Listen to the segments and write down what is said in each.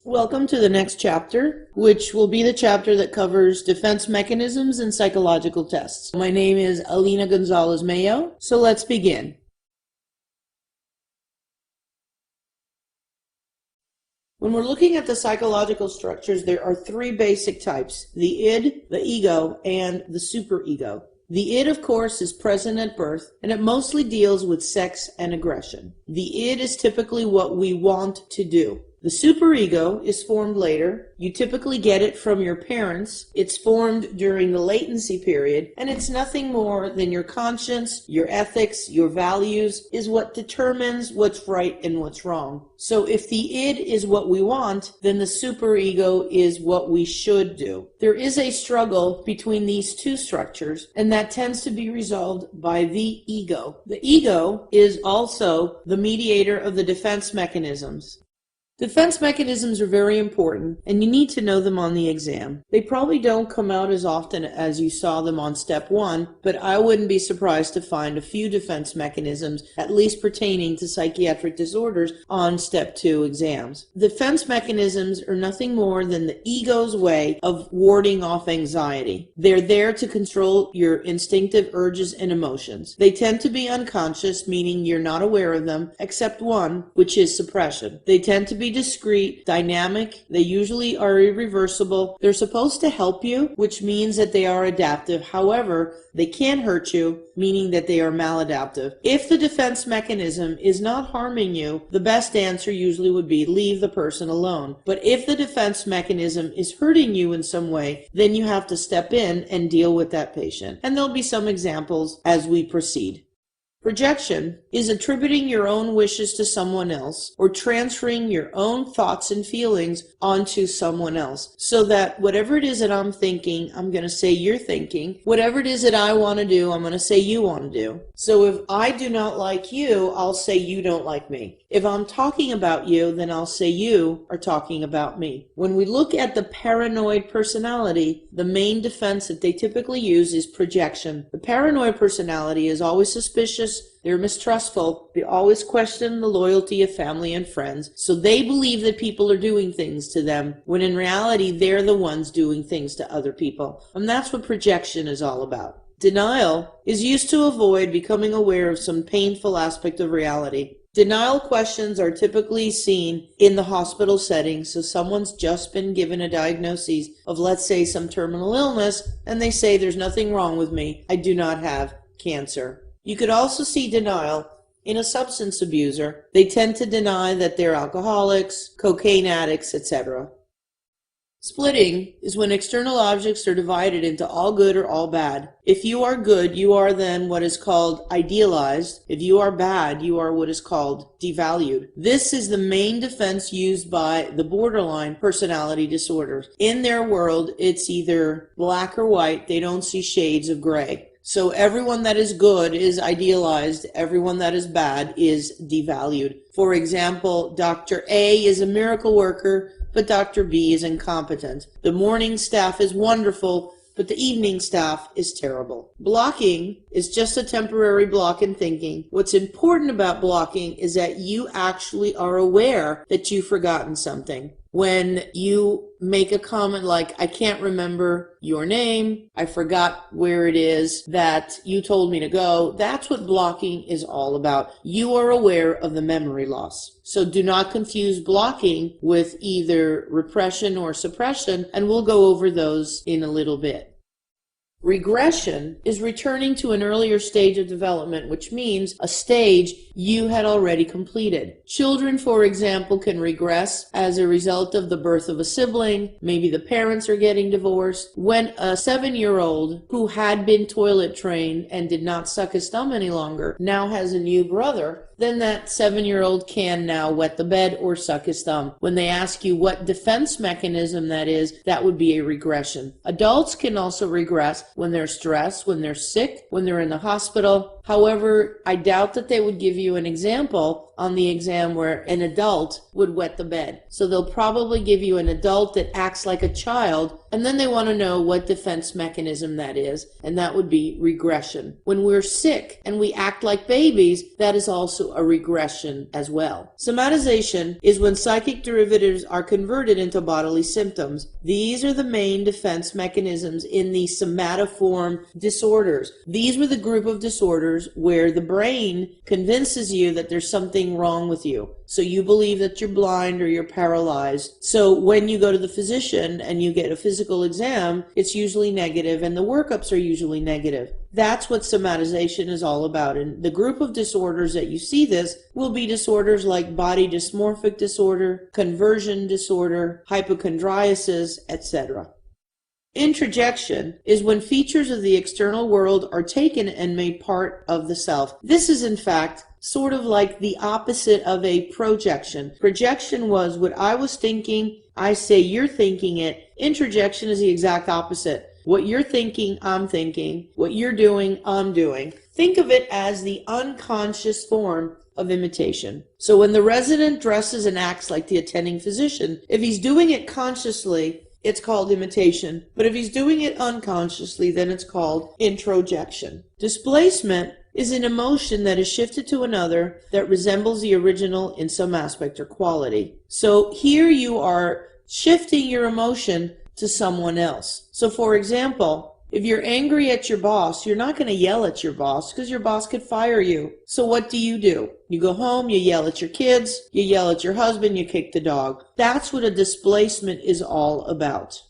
Welcome to the next chapter, which will be the chapter that covers defense mechanisms and psychological tests. My name is Alina Gonzalez Mayo, so let's begin. When we're looking at the psychological structures, there are three basic types: the id, the ego, and the superego. The id, of course, is present at birth, and it mostly deals with sex and aggression. The id is typically what we want to do. The superego is formed later. You typically get it from your parents. It's formed during the latency period, and it's nothing more than your conscience, your ethics, your values is what determines what's right and what's wrong. So if the id is what we want, then the superego is what we should do. There is a struggle between these two structures, and that tends to be resolved by the ego. The ego is also the mediator of the defense mechanisms. Defense mechanisms are very important, and you need to know them on the exam. They probably don't come out as often as you saw them on step 1, but I wouldn't be surprised to find a few defense mechanisms, at least pertaining to psychiatric disorders, on step 2 exams. Defense mechanisms are nothing more than the ego's way of warding off anxiety. They're there to control your instinctive urges and emotions. They tend to be unconscious, meaning you're not aware of them, except one, which is suppression. They tend to be discrete, dynamic. They usually are irreversible. They're supposed to help you, which means that they are adaptive. However, they can hurt you, meaning that they are maladaptive. If the defense mechanism is not harming you, the best answer usually would be leave the person alone. But if the defense mechanism is hurting you in some way, then you have to step in and deal with that patient. And there'll be some examples as we proceed. Projection is attributing your own wishes to someone else or transferring your own thoughts and feelings onto someone else, so that whatever it is that I'm thinking, I'm going to say you're thinking. Whatever it is that I want to do, I'm going to say you want to do. So if I do not like you, I'll say you don't like me. If I'm talking about you, then I'll say you are talking about me. When we look at the paranoid personality, the main defense that they typically use is projection. The paranoid personality is always suspicious. They're mistrustful. They always question the loyalty of family and friends. So they believe that people are doing things to them, when in reality, they're the ones doing things to other people. And that's what projection is all about. Denial is used to avoid becoming aware of some painful aspect of reality. Denial questions are typically seen in the hospital setting, so someone's just been given a diagnosis of, let's say, some terminal illness, and they say there's nothing wrong with me. I do not have cancer. You could also see denial in a substance abuser. They tend to deny that they're alcoholics, cocaine addicts, etc. Splitting is when external objects are divided into all good or all bad. If you are good, you are then what is called idealized. If you are bad, you are what is called devalued. This is the main defense used by the borderline personality disorders. In their world, it's either black or white. They don't see shades of gray. So everyone that is good is idealized, everyone that is bad is devalued. For example, Dr. A is a miracle worker, but Dr. B is incompetent. The morning staff is wonderful, but the evening staff is terrible. Blocking is just a temporary block in thinking. What's important about blocking is that you actually are aware that you've forgotten something. When you make a comment like, I can't remember your name, I forgot where it is that you told me to go, that's what blocking is all about. You are aware of the memory loss. So do not confuse blocking with either repression or suppression, and we'll go over those in a little bit. Regression is returning to an earlier stage of development, which means a stage you had already completed. Children, for example, can regress as a result of the birth of a sibling. Maybe the parents are getting divorced. When a 7-year-old who had been toilet trained and did not suck his thumb any longer now has a new brother, then that 7-year-old can now wet the bed or suck his thumb. When they ask you what defense mechanism that is, that would be a regression. Adults can also regress when they're stressed, when they're sick, when they're in the hospital. However, I doubt that they would give you an example on the exam where an adult would wet the bed. So they'll probably give you an adult that acts like a child, and then they want to know what defense mechanism that is, and that would be regression. When we're sick and we act like babies, that is also a regression as well. Somatization is when psychic derivatives are converted into bodily symptoms. These are the main defense mechanisms in the somatoform disorders. These were the group of disorders where the brain convinces you that there's something wrong with you. So you believe that you're blind or you're paralyzed. So when you go to the physician and you get a physical exam, it's usually negative and the workups are usually negative. That's what somatization is all about. And the group of disorders that you see this will be disorders like body dysmorphic disorder, conversion disorder, hypochondriasis, etc. Introjection is when features of the external world are taken and made part of the self. This is in fact sort of like the opposite of a projection. Projection was what I was thinking, I say you're thinking it. Introjection is the exact opposite. What you're thinking, I'm thinking. What you're doing, I'm doing. Think of it as the unconscious form of imitation. So when the resident dresses and acts like the attending physician, if he's doing it consciously, it's called imitation. But if he's doing it unconsciously, then it's called introjection. Displacement is an emotion that is shifted to another that resembles the original in some aspect or quality. So here you are shifting your emotion to someone else. So for example, if you're angry at your boss, you're not going to yell at your boss because your boss could fire you. So what do? You go home, you yell at your kids, you yell at your husband, you kick the dog. That's what a displacement is all about.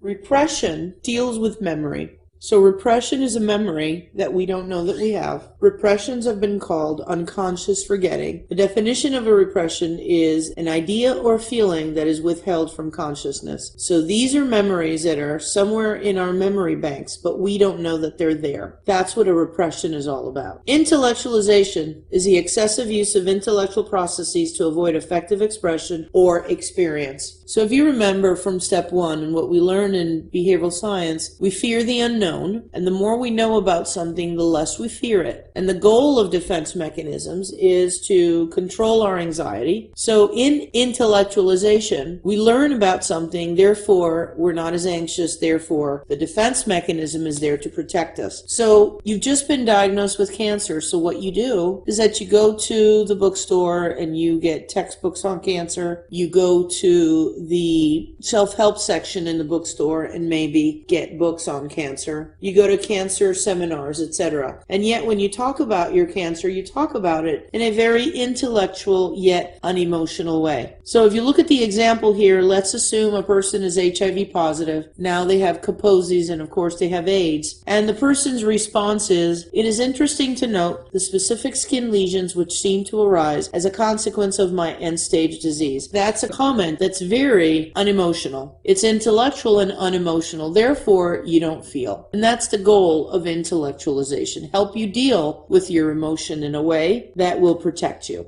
Repression deals with memory. So repression is a memory that we don't know that we have. Repressions have been called unconscious forgetting. The definition of a repression is an idea or feeling that is withheld from consciousness. So these are memories that are somewhere in our memory banks, but we don't know that they're there. That's what a repression is all about. Intellectualization is the excessive use of intellectual processes to avoid effective expression or experience. So if you remember from step 1 and what we learn in behavioral science, we fear the unknown. And the more we know about something, the less we fear it. And the goal of defense mechanisms is to control our anxiety. So in intellectualization, we learn about something, therefore we're not as anxious, therefore the defense mechanism is there to protect us. So you've just been diagnosed with cancer, so what you do is that you go to the bookstore and you get textbooks on cancer. You go to the self-help section in the bookstore and maybe get books on cancer. You go to cancer seminars, etc. And yet when you talk about your cancer, you talk about it in a very intellectual yet unemotional way. So if you look at the example here, let's assume a person is HIV positive. Now they have Kaposi's and of course they have AIDS. And the person's response is, it is interesting to note the specific skin lesions which seem to arise as a consequence of my end-stage disease. That's a comment that's very unemotional. It's intellectual and unemotional. Therefore, you don't feel. And that's the goal of intellectualization. Help you deal with your emotion in a way that will protect you.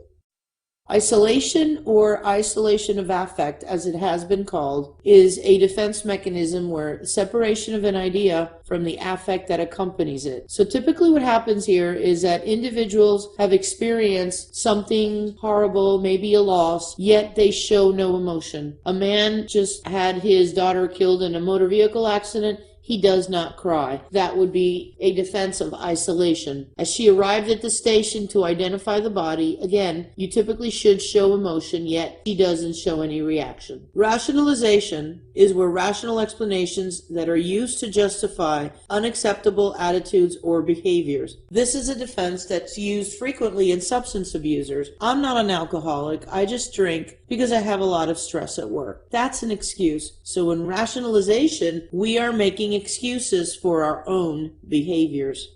Isolation, or isolation of affect, as it has been called, is a defense mechanism where separation of an idea from the affect that accompanies it. So typically what happens here is that individuals have experienced something horrible, maybe a loss, yet they show no emotion. A man just had his daughter killed in a motor vehicle accident. He does not cry. That would be a defense of isolation. As she arrived at the station to identify the body, again, you typically should show emotion, yet she doesn't show any reaction. Rationalization is where rational explanations that are used to justify unacceptable attitudes or behaviors. This is a defense that's used frequently in substance abusers. I'm not an alcoholic. I just drink because I have a lot of stress at work. That's an excuse. So in rationalization, we are making excuses for our own behaviors.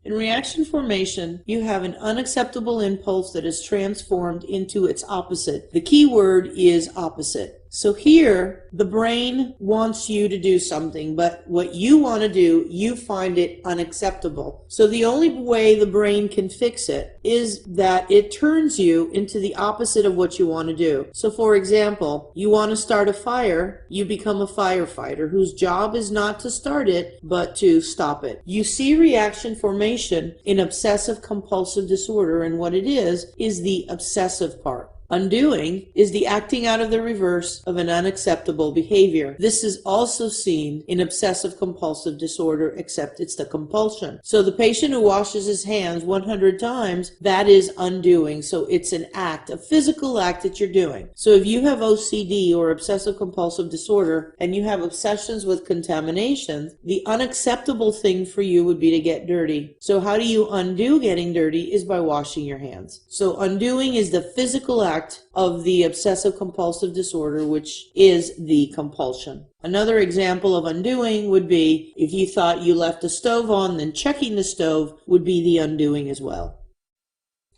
In reaction formation, you have an unacceptable impulse that is transformed into its opposite. The key word is opposite. So here, the brain wants you to do something, but what you want to do, you find it unacceptable. So the only way the brain can fix it is that it turns you into the opposite of what you want to do. So for example, you want to start a fire, you become a firefighter whose job is not to start it, but to stop it. You see reaction formation in obsessive compulsive disorder, and what it is the obsessive part. Undoing is the acting out of the reverse of an unacceptable behavior. This is also seen in obsessive compulsive disorder, except it's the compulsion. So the patient who washes his hands 100 times, that is undoing. So it's an act, a physical act that you're doing. So if you have OCD or obsessive compulsive disorder and you have obsessions with contamination, the unacceptable thing for you would be to get dirty. So how do you undo getting dirty is by washing your hands. So undoing is the physical act of the obsessive compulsive disorder, which is the compulsion. Another example of undoing would be if you thought you left the stove on, then checking the stove would be the undoing as well.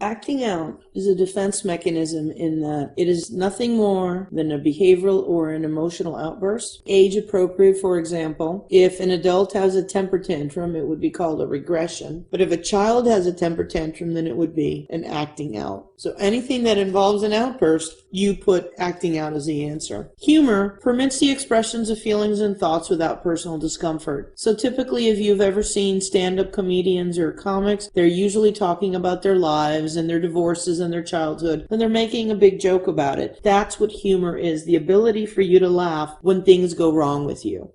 Acting out is a defense mechanism in that it is nothing more than a behavioral or an emotional outburst. Age appropriate, for example. If an adult has a temper tantrum, it would be called a regression. But if a child has a temper tantrum, then it would be an acting out. So anything that involves an outburst, you put acting out as the answer. Humor permits the expressions of feelings and thoughts without personal discomfort. So typically, if you've ever seen stand-up comedians or comics, they're usually talking about their lives and their divorces and their childhood, and they're making a big joke about it. That's what humor is, the ability for you to laugh when things go wrong with you.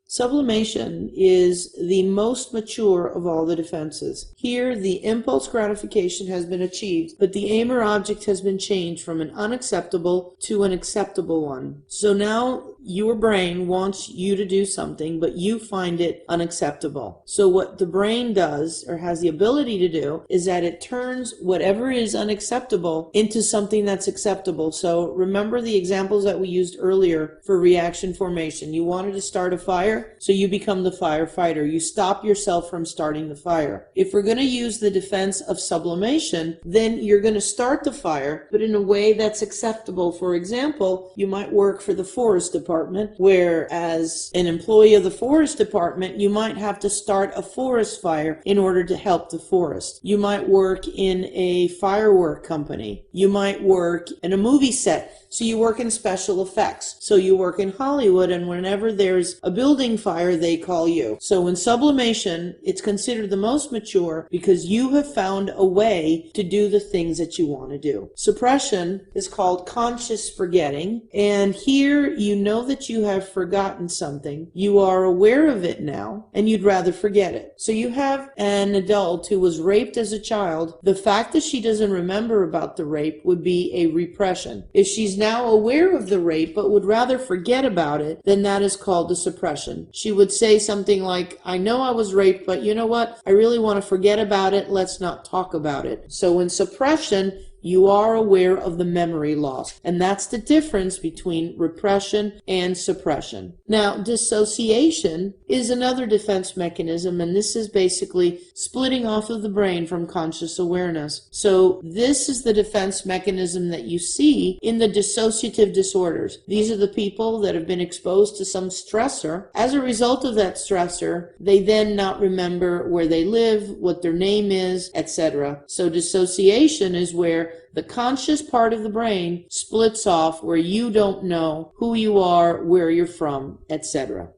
Sublimation is the most mature of all the defenses. Here, the impulse gratification has been achieved, but the aim or object has been changed from an unacceptable to an acceptable one. So now your brain wants you to do something, but you find it unacceptable. So what the brain does, or has the ability to do, is that it turns whatever is unacceptable into something that's acceptable. So remember the examples that we used earlier for reaction formation. You wanted to start a fire, so you become the firefighter. You stop yourself from starting the fire. If we're going to use the defense of sublimation, then you're going to start the fire, but in a way that's acceptable. For example, you might work for the forest department, where as an employee of the forest department, you might have to start a forest fire in order to help the forest. You might work in a firework company. You might work in a movie set. So you work in special effects. So you work in Hollywood, and whenever there's a building fire, they call you. So in sublimation, it's considered the most mature because you have found a way to do the things that you want to do. Suppression is called conscious forgetting, and here you know that you have forgotten something. You are aware of it now, and you'd rather forget it. So you have an adult who was raped as a child. The fact that she doesn't remember about the rape would be a repression. If she's now aware of the rape but would rather forget about it, then that is called a suppression. She would say something like, I know I was raped, but you know what? I really want to forget about it. Let's not talk about it. So in suppression, you are aware of the memory loss. And that's the difference between repression and suppression. Now, dissociation is another defense mechanism, and this is basically splitting off of the brain from conscious awareness. So this is the defense mechanism that you see in the dissociative disorders. These are the people that have been exposed to some stressor. As a result of that stressor, they then not remember where they live, what their name is, etc. So dissociation is where the conscious part of the brain splits off, where you don't know who you are, where you're from, etc.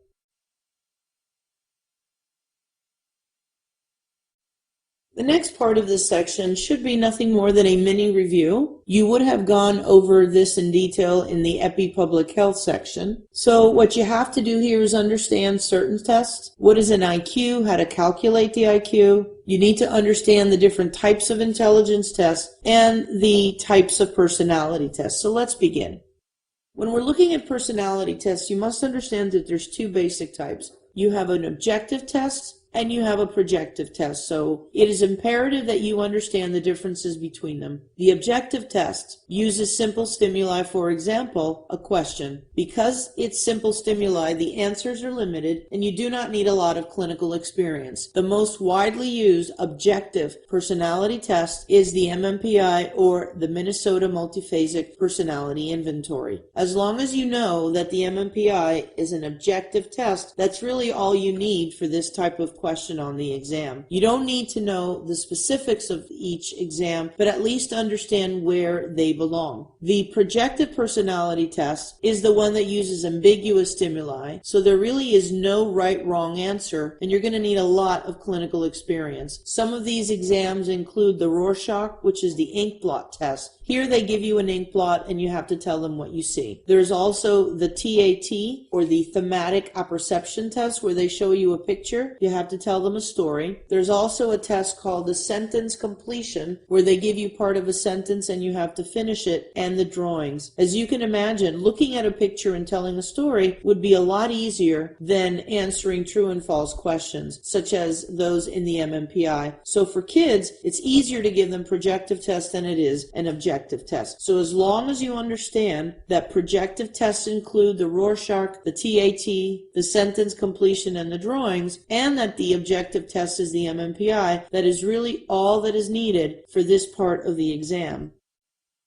The next part of this section should be nothing more than a mini review. You would have gone over this in detail in the Epi Public Health section. So what you have to do here is understand certain tests. What is an IQ? How to calculate the IQ? You need to understand the different types of intelligence tests and the types of personality tests. So let's begin. When we're looking at personality tests, you must understand that there's two basic types. You have an objective test and you have a projective test. So it is imperative that you understand the differences between them. The objective test uses simple stimuli, for example, a question. Because it's simple stimuli, the answers are limited, and you do not need a lot of clinical experience. The most widely used objective personality test is the MMPI, or the Minnesota Multiphasic Personality Inventory. As long as you know that the MMPI is an objective test, that's really all you need for this type of question on the exam. You don't need to know the specifics of each exam, but at least understand where they belong. The projective personality test is the one that uses ambiguous stimuli, so there really is no right-wrong answer, and you're going to need a lot of clinical experience. Some of these exams include the Rorschach, which is the ink blot test. Here they give you an ink blot and you have to tell them what you see. There's also the TAT, or the thematic apperception test, where they show you a picture. You have to tell them a story. There's also a test called the sentence completion, where they give you part of a sentence and you have to finish it, and the drawings. As you can imagine, looking at a picture and telling a story would be a lot easier than answering true and false questions, such as those in the MMPI. So for kids, it's easier to give them projective tests than it is an objective test. So as long as you understand that projective tests include the Rorschach, the TAT, the sentence completion, and the drawings, and that the objective test is the MMPI, that is really all that is needed for this part of the exam.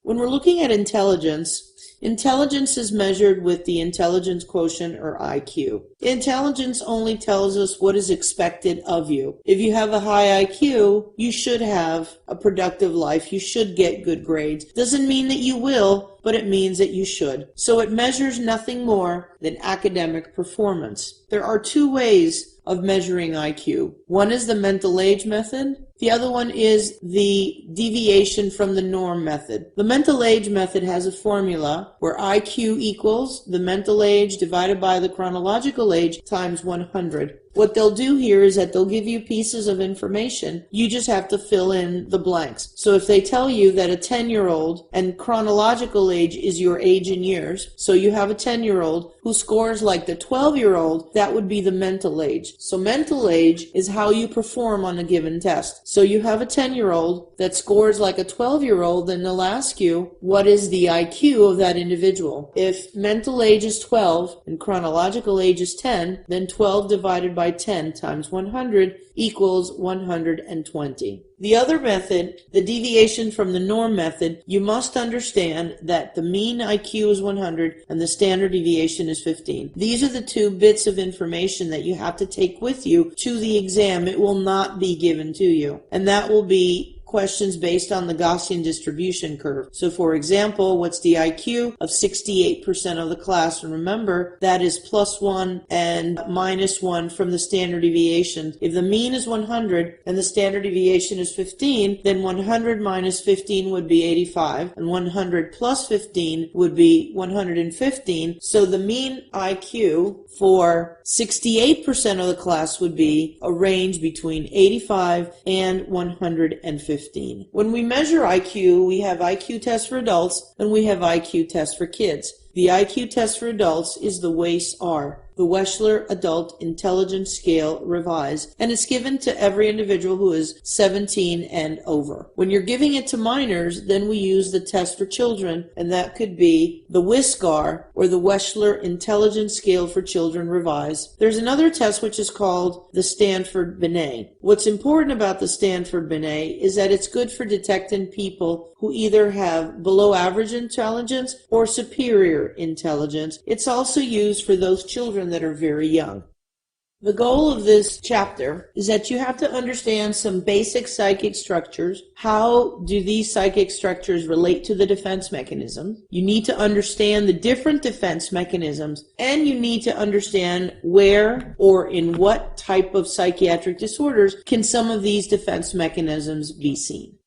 When we're looking at intelligence, intelligence is measured with the intelligence quotient, or IQ. Intelligence only tells us what is expected of you. If you have a high IQ, you should have a productive life. You should get good grades. Doesn't mean that you will, but it means that you should. So it measures nothing more than academic performance. There are two ways of measuring IQ. One is the mental age method. The other one is the deviation from the norm method. The mental age method has a formula where IQ equals the mental age divided by the chronological age times 100. What they'll do here is that they'll give you pieces of information. You just have to fill in the blanks. So if they tell you that a 10-year-old, and chronological age is your age in years, so you have a 10-year-old who scores like the 12-year-old, that would be the mental age. So mental age is how you perform on a given test. So you have a 10-year-old that scores like a 12-year-old, then they'll ask you, what is the IQ of that individual? If mental age is 12 and chronological age is 10, then 12 divided by 10 times 100 equals 120. The other method, the deviation from the norm method, you must understand that the mean IQ is 100 and the standard deviation is 15. These are the two bits of information that you have to take with you to the exam. It will not be given to you, and that will be questions based on the Gaussian distribution curve. So for example, what's the IQ of 68% of the class? And remember, that is +1 and -1 from the standard deviation. If the mean is 100 and the standard deviation is 15, then 100 minus 15 would be 85, and 100 plus 15 would be 115. So the mean IQ for 68% of the class would be a range between 85 and 115. When we measure IQ, we have IQ tests for adults and we have IQ tests for kids. The IQ test for adults is the WAIS-R, the Wechsler Adult Intelligence Scale Revised, and it's given to every individual who is 17 and over. When you're giving it to minors, then we use the test for children, and that could be the WISC-R, or the Wechsler Intelligence Scale for Children Revised. There's another test which is called the Stanford-Binet. What's important about the Stanford-Binet is that it's good for detecting people who either have below average intelligence or superior intelligence. It's also used for those children that are very young. The goal of this chapter is that you have to understand some basic psychic structures. How do these psychic structures relate to the defense mechanism? You need to understand the different defense mechanisms, and you need to understand where or in what type of psychiatric disorders can some of these defense mechanisms be seen.